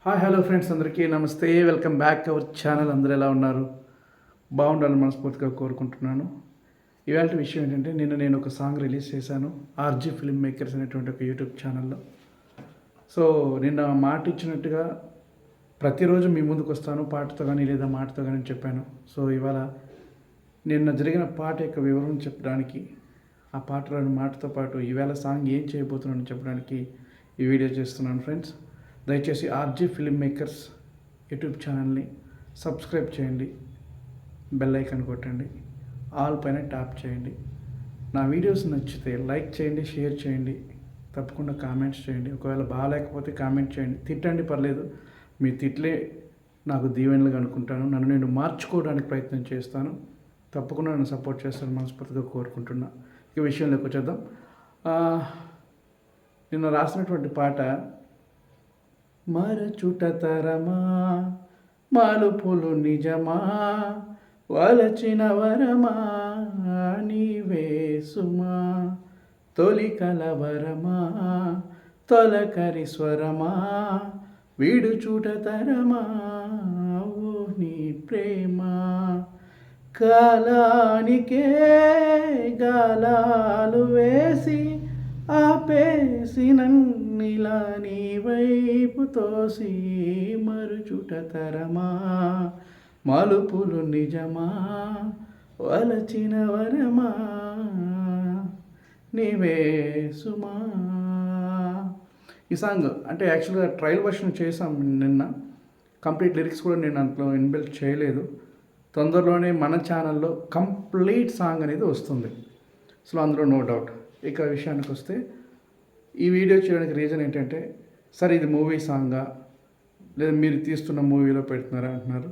Hi hello friends, అందరికీ నమస్తే. Welcome back our channel. అందరూ ఎలా ఉన్నారు? బాగుండాలని మనస్ఫూర్తిగా కోరుకుంటున్నాను. ఇవాళ విషయం ఏంటంటే, నేను ఒక సాంగ్ రిలీజ్ చేశాను ఆర్జీ ఫిల్మ్ మేకర్స్ అనేటువంటి ఒక యూట్యూబ్ ఛానల్లో. సో నిన్న మాట ఇచ్చినట్టుగా ప్రతిరోజు మీ ముందుకు వస్తాను పాటతో కానీ లేదా మాటతో కానీ చెప్పాను. సో ఇవాళ నిన్న జరిగిన పాట యొక్క వివరణ చెప్పడానికి, ఆ పాటలోని మాటతో పాటు ఈవేళ సాంగ్ ఏం చేయబోతున్నాను చెప్పడానికి ఈ వీడియో చేస్తున్నాను ఫ్రెండ్స్. దయచేసి ఆర్జీ ఫిల్మ్ మేకర్స్ యూట్యూబ్ ఛానల్ని సబ్స్క్రైబ్ చేయండి, బెల్ ఐకాన్ కొట్టండి, ఆల్ పైన ట్యాప్ చేయండి. నా వీడియోస్ నచ్చితే లైక్ చేయండి, షేర్ చేయండి, తప్పకుండా కామెంట్స్ చేయండి. ఒకవేళ బాగాలేకపోతే కామెంట్ చేయండి, తిట్టండి పర్లేదు. మీ తిట్లే నాకు దీవెనలుగా అనుకుంటాను. నన్ను నేను మార్చుకోవడానికి ప్రయత్నం చేస్తాను. తప్పకుండా నన్ను సపోర్ట్ చేస్తాను మనస్ఫూర్తిగా కోరుకుంటున్నా. ఈ విషయంలోకి వచ్చేద్దాం. నిన్న రాసినటువంటి పాట మరచుట తరమా మలుపులు నిజమా వలచిన వరమా నీవే సుమా తొలి కలవరమా తొలకరి స్వరమా విడుచుట తరమా ఓ నీ ప్రేమ కాలానికే గాలాలు వేసి ఆపేసి నన్నిలా నీ వైపు తోసి మరుచుట తరమా మలుపులు నిజమా వలచిన వరమా నీవే సుమా. ఈ సాంగ్ అంటే యాక్చువల్గా ట్రయల్ వర్షన్ చేసాం నిన్న. కంప్లీట్ లిరిక్స్ కూడా నేను అందులో ఇన్బిల్ట్ చేయలేదు. తొందరలోనే మన ఛానల్లో కంప్లీట్ సాంగ్ అనేది వస్తుంది. సో అందులో నో డౌట్. ఇక విషయానికి వస్తే, ఈ వీడియో చేయడానికి రీజన్ ఏంటంటే, సార్ ఇది మూవీ సాంగా లేదా మీరు తీస్తున్న మూవీలో పెడుతున్నారా అంటున్నారు.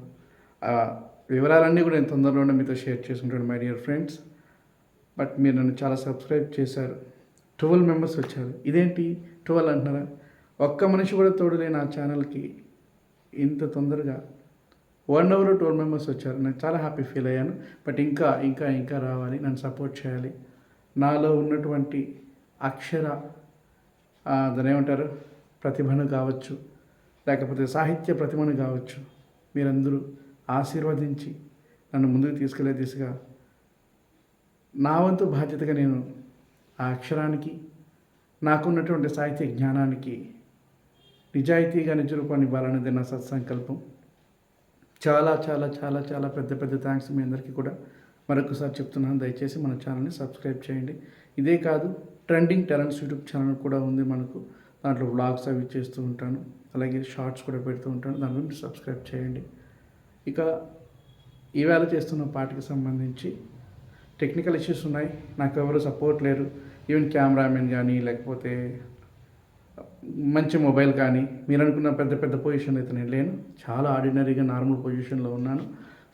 వివరాలన్నీ కూడా నేను తొందరలోనే మీతో షేర్ చేసుకుంటాను మై డియర్ ఫ్రెండ్స్. బట్ మీరు నన్ను చాలా సబ్స్క్రైబ్ చేశారు. 12 మెంబర్స్ వచ్చారు. ఇదేంటి 12 అంటున్నారా? ఒక్క మనిషి కూడా తోడులేని ఆ ఛానల్కి ఇంత తొందరగా 1 అవర్లో 12 మెంబర్స్ వచ్చారు. నేను చాలా హ్యాపీ ఫీల్ అయ్యాను. బట్ ఇంకా ఇంకా ఇంకా రావాలి, నన్ను సపోర్ట్ చేయాలి. నాలో ఉన్నటువంటి అక్షర దాని ఏమంటారు ప్రతిభను కావచ్చు, లేకపోతే సాహిత్య ప్రతిభను కావచ్చు, మీరందరూ ఆశీర్వదించి నన్ను ముందుకు తీసుకెళ్లే దిశగా నా వంతు బాధ్యతగా నేను ఆ అక్షరానికి, నాకున్నటువంటి సాహిత్య జ్ఞానానికి నిజాయితీగా నిజ రూపాన్ని ఇవ్వాలనేది నా సత్సంకల్పం. చాలా చాలా చాలా చాలా పెద్ద పెద్ద థ్యాంక్స్ మీ అందరికీ కూడా మరొకసారి చెప్తున్నాను. దయచేసి మన ఛానల్ని సబ్స్క్రైబ్ చేయండి. ఇదే కాదు, ట్రెండింగ్ టాలెంట్స్ యూట్యూబ్ ఛానల్ కూడా ఉంది మనకు. దాంట్లో వ్లాగ్స్ అవి చేస్తూ ఉంటాను, అలాగే షార్ట్స్ కూడా పెడుతూ ఉంటాను. దాని గురించి సబ్స్క్రైబ్ చేయండి. ఇక ఈవేళ చేస్తున్న పాటకి సంబంధించి టెక్నికల్ ఇష్యూస్ ఉన్నాయి. నాకు ఎవరు సపోర్ట్ లేరు. ఈవెన్ కెమెరామెన్ కానీ, లేకపోతే మంచి మొబైల్ కానీ, మీరు అనుకున్న పెద్ద పెద్ద పొజిషన్లో అయితే నేను లేను. చాలా ఆర్డినరీగా నార్మల్ పొజిషన్లో ఉన్నాను.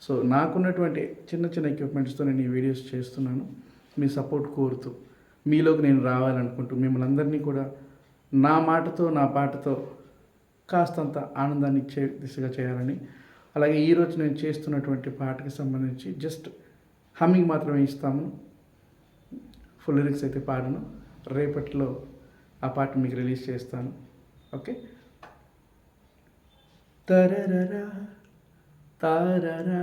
సో నాకున్నటువంటి చిన్న చిన్న ఎక్విప్మెంట్స్తో నేను ఈ వీడియోస్ చేస్తున్నాను. మీ సపోర్ట్ కోరుతూ, మీలోకి నేను రావాలనుకుంటూ, మిమ్మల్ని అందరినీ కూడా నా మాటతో నా పాటతో కాస్తంత ఆనందాన్ని ఇచ్చే దిశగా చేయాలని. అలాగే ఈరోజు నేను చేస్తున్నటువంటి పాటకి సంబంధించి జస్ట్ హమ్మింగ్ మాత్రమే ఇస్తాము, ఫుల్ లిరిక్స్ అయితే పాడను. రేపటిలో ఆ పాట మీకు రిలీజ్ చేస్తాను. ఓకే. తరరరా తారరా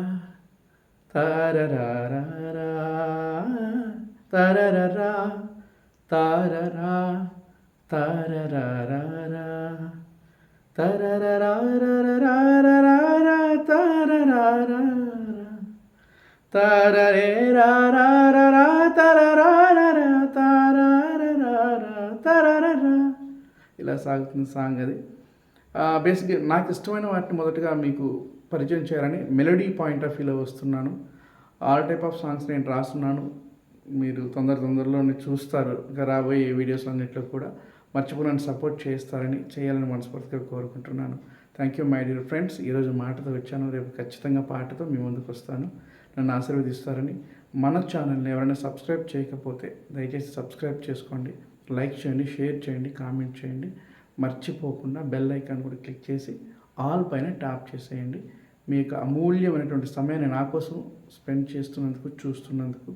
తారరారా తరరరా తారరా తారరారా తరరరారా తారరారా తారరే రారా తరరారా తారరారా తరరరా. ఇలా సాగుతుంది సాంగ్. అది బేసిక్గా నాకు ఇష్టమైన వాటిని మొదటగా మీకు పరిచయం చేయాలని మెలోడీ పాయింట్ ఆఫ్ వ్యూలో వస్తున్నాను. ఆల్ టైప్ ఆఫ్ సాంగ్స్ నేను రాస్తున్నాను. మీరు తొందరలోనే చూస్తారు. ఇంకా రాబోయే వీడియోస్ అన్నింటిలో కూడా మర్చిపోయిన సపోర్ట్ చేయాలని మనస్ఫూర్తిగా కోరుకుంటున్నాను. Thank you my dear friends. ఈరోజు మాటతో వచ్చాను, రేపు ఖచ్చితంగా పాటతో మీ ముందుకు వస్తాను. నన్ను ఆశీర్వదిస్తారని. మన ఛానల్ని ఎవరైనా సబ్స్క్రైబ్ చేయకపోతే దయచేసి సబ్స్క్రైబ్ చేసుకోండి, లైక్ చేయండి, షేర్ చేయండి, కామెంట్ చేయండి. మర్చిపోకుండా బెల్ ఐకాన్ కూడా క్లిక్ చేసి ఆల్ పైన ట్యాప్ చేసేయండి. మీ యొక్క అమూల్యమైనటువంటి సమయాన్ని నా కోసం స్పెండ్ చేస్తున్నందుకు, చూస్తున్నందుకు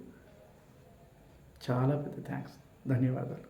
చాలా పెద్ద థ్యాంక్స్. ధన్యవాదాలు.